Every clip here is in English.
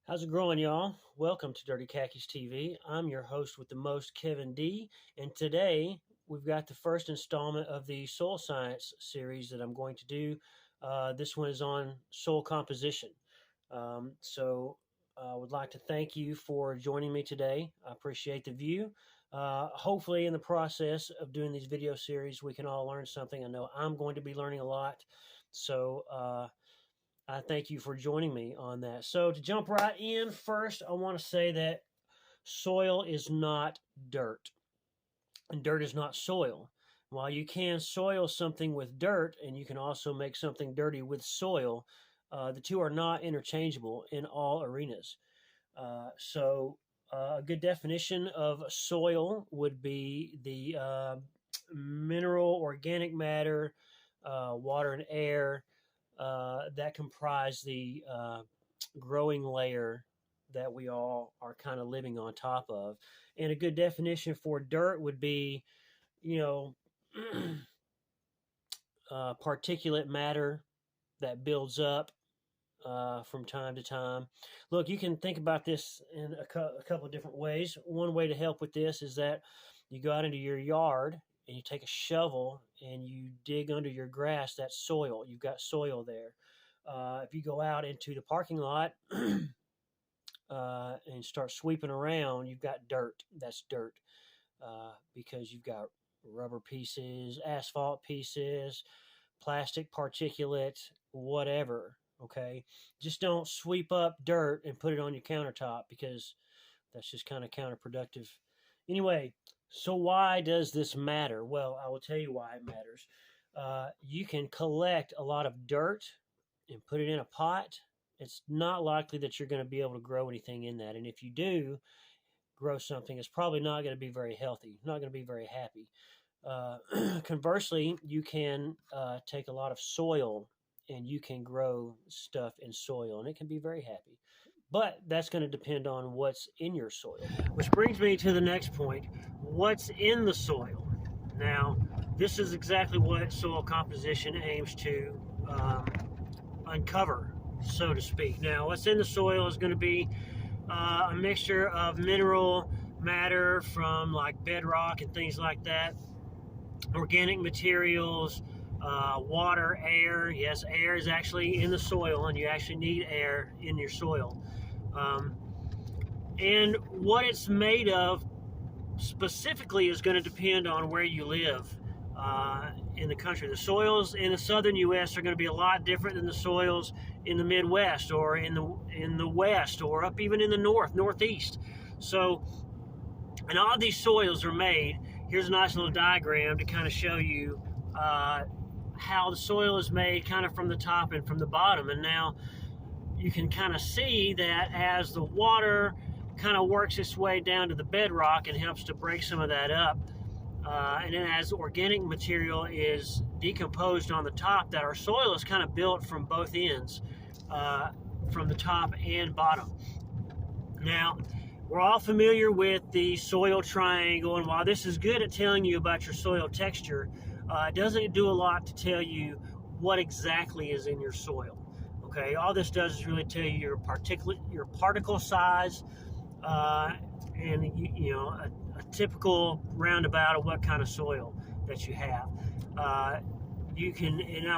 How's it growing, y'all? Welcome to Dirty Khakis TV. I'm your host with the most, Kevin D. And today we've got the first installment of the soil science series that I'm going to do. This one is on soil composition. I would like to thank you for joining me today. I appreciate the view. Hopefully, in the process of doing these video series, we can all learn something. I know I'm going to be learning a lot. I thank you for joining me on that. So, to jump right in, first, I want to say that soil is not dirt, and dirt is not soil. While you can soil something with dirt, and you can also make something dirty with soil, the two are not interchangeable in all arenas. A good definition of soil would be the mineral, organic matter, water, and air that comprise the growing layer that we all are kind of living on top of. And a good definition for dirt would be, you know, particulate matter that builds up from time to time. Look, you can think about this in a couple of different ways. One way to help with this is that you go out into your yard and you take a shovel and you dig under your grass. That's soil. You've got soil there. If you go out into the parking lot and start sweeping around, you've got dirt. That's dirt because you've got rubber pieces, asphalt pieces, plastic particulate, whatever. Okay, just don't sweep up dirt and put it on your countertop because that's just kind of counterproductive. Anyway, so why does this matter? Well, I will tell you why it matters. You can collect a lot of dirt and put it in a pot. It's not likely that you're going to be able to grow anything in that. And if you do grow something, it's probably not going to be very healthy, not going to be very happy. Conversely, you can take a lot of soil and you can grow stuff in soil and it can be very happy. But that's going to depend on what's in your soil. Which brings me to the next point. What's in the soil? Now, this is exactly what soil composition aims to uncover, so to speak. Now, what's in the soil is going to be a mixture of mineral matter from like bedrock and things like that, organic materials, water, air. Yes, air is actually in the soil, and you actually need air in your soil. And what it's made of specifically is going to depend on where you live in the country. The soils in the southern U.S. are going to be a lot different than the soils in the Midwest or in the West or up even in the Northeast. So, and all of these soils are made. Here's a nice little diagram to kind of show you how the soil is made kind of from the top and from the bottom. And now you can kind of see that as the water kind of works its way down to the bedrock and helps to break some of that up. And then as organic material is decomposed on the top, that our soil is kind of built from both ends, from the top and bottom. Now, we're all familiar with the soil triangle, and while this is good at telling you about your soil texture, it doesn't do a lot to tell you what exactly is in your soil. Okay, all this does is really tell you your particle size, and a typical roundabout of what kind of soil that you have. Now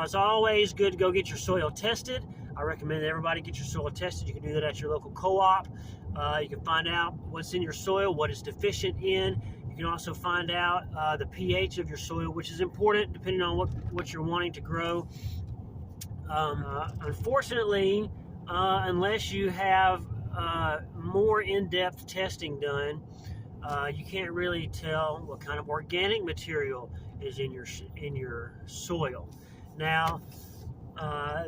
it's always good to go get your soil tested. I recommend that everybody get your soil tested. You can do that at your local co-op. You can find out what's in your soil, what is deficient in. You can also find out the pH of your soil, which is important depending on what you're wanting to grow. Unfortunately, unless you have more in-depth testing done, you can't really tell what kind of organic material is in your soil. Now,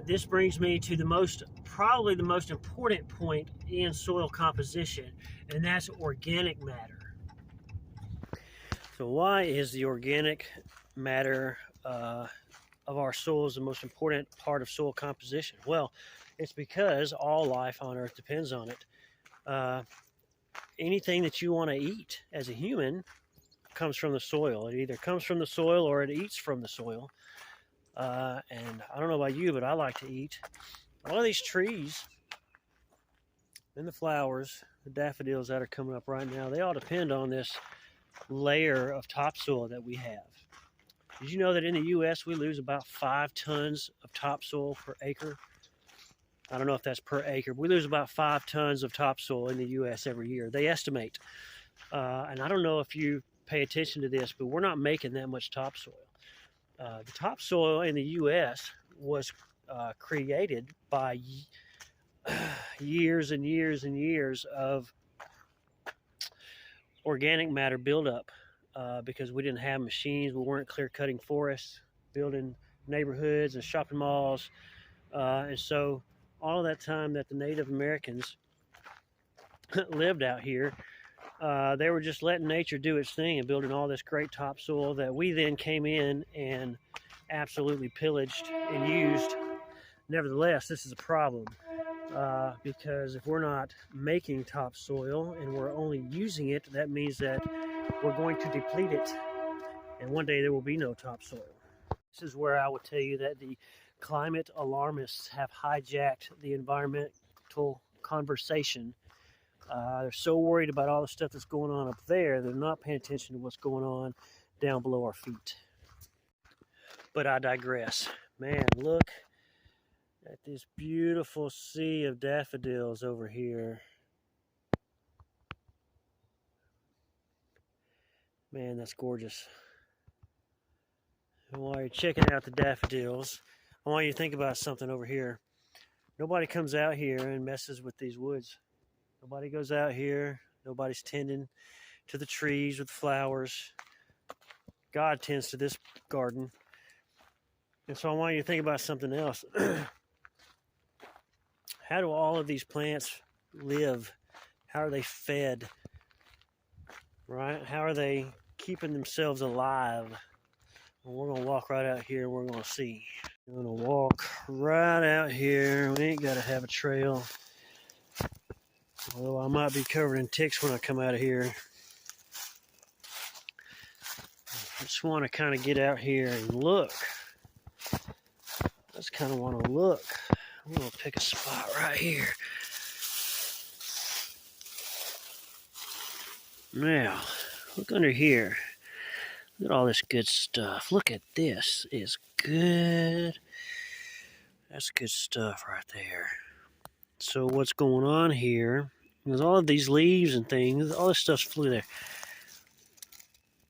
this brings me to probably the most important point in soil composition, and that's organic matter. So why is the organic matter of our soils the most important part of soil composition? Well, it's because all life on Earth depends on it. Anything that you want to eat as a human comes from the soil. It either comes from the soil or it eats from the soil. And I don't know about you, but I like to eat. A lot of these trees and the flowers, the daffodils that are coming up right now, they all depend on this layer of topsoil that we have. Did you know that in the U.S. we lose about 5 tons of topsoil per acre? I don't know if that's per acre, but we lose about 5 tons of topsoil in the U.S. every year. They estimate, and I don't know if you pay attention to this, but we're not making that much topsoil. The topsoil in the U.S. was created by years and years and years of organic matter buildup because we didn't have machines. We weren't clear cutting forests, building neighborhoods and shopping malls. And so all that time that the Native Americans lived out here, they were just letting nature do its thing and building all this great topsoil that we then came in and absolutely pillaged and used. Nevertheless, this is a problem because if we're not making topsoil and we're only using it, that means that we're going to deplete it, and one day there will be no topsoil. This is where I would tell you that the climate alarmists have hijacked the environmental conversation. They're so worried about all the stuff that's going on up there, they're not paying attention to what's going on down below our feet. But I digress. Man, look at this beautiful sea of daffodils over here. Man, that's gorgeous. And while you're checking out the daffodils, I want you to think about something over here. Nobody comes out here and messes with these woods. Nobody goes out here. Nobody's tending to the trees with the flowers. God tends to this garden. And so I want you to think about something else. How do all of these plants live? How are they fed? Right? How are they keeping themselves alive? Well, we're going to walk right out here and we're going to see. We're going to walk right out here. We ain't got to have a trail. Although I might be covered in ticks when I come out of here. I just want to kind of get out here and look. I just kind of want to look. I'm going to pick a spot right here. Now, look under here. Look at all this good stuff. Look at this. It's good. That's good stuff right there. So what's going on here is all of these leaves and things, all this stuff's flew there.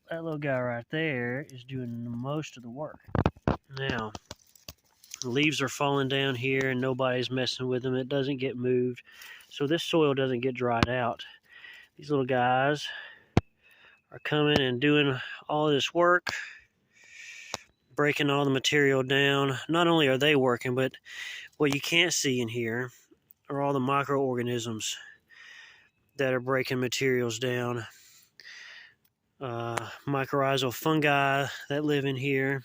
That little guy right there is doing most of the work. Now, the leaves are falling down here and nobody's messing with them. It doesn't get moved. So this soil doesn't get dried out. These little guys are coming and doing all this work, breaking all the material down. Not only are they working, but what you can't see in here are all the microorganisms that are breaking materials down. Mycorrhizal fungi that live in here.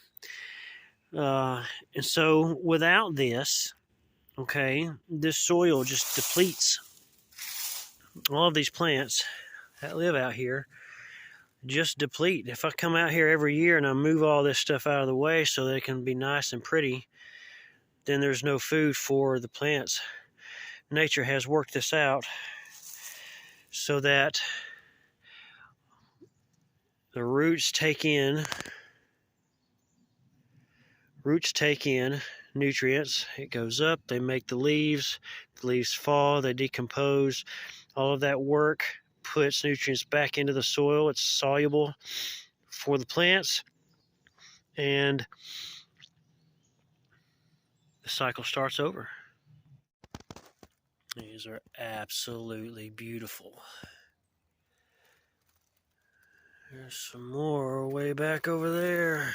And so without this, okay, this soil just depletes. All of these plants that live out here just deplete. If I come out here every year and I move all this stuff out of the way so that it can be nice and pretty, then there's no food for the plants. Nature has worked this out so that the roots take in nutrients. It goes up, they make the leaves fall, they decompose. All of that work puts nutrients back into the soil. It's soluble for the plants, and the cycle starts over. These are absolutely beautiful. There's some more way back over there.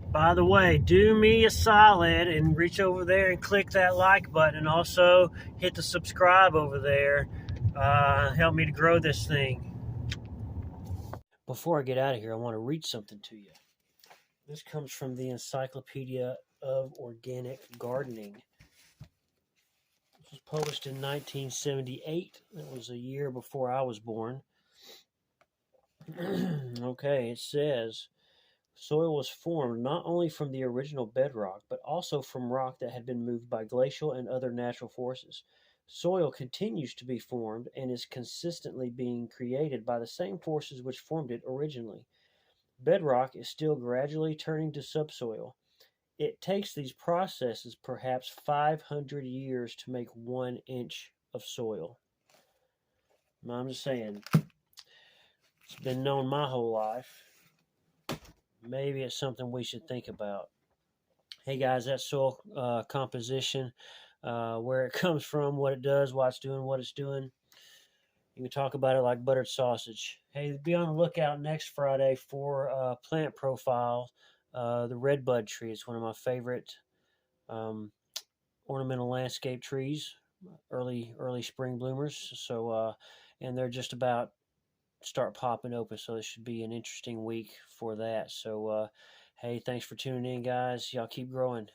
By the way, do me a solid and reach over there and click that like button, and also hit the subscribe over there. Help me to grow this thing. Before I get out of here, I want to read something to you. This comes from the Encyclopedia of Organic Gardening. This was published in 1978. That was a year before I was born. Okay, it says, Soil was formed not only from the original bedrock, but also from rock that had been moved by glacial and other natural forces. Soil continues to be formed and is consistently being created by the same forces which formed it originally. Bedrock is still gradually turning to subsoil. It takes these processes perhaps 500 years to make 1 inch of soil. I'm just saying, it's been known my whole life. Maybe it's something we should think about. Hey guys, that's soil composition, where it comes from, what it does, why it's doing what it's doing. You can talk about it like buttered sausage. Hey, be on the lookout next Friday for plant profile, the redbud tree. It's one of my favorite um, ornamental landscape trees, early spring bloomers. So, and they're just about start popping open. So this should be an interesting week for that. So, hey, thanks for tuning in, guys. Y'all keep growing.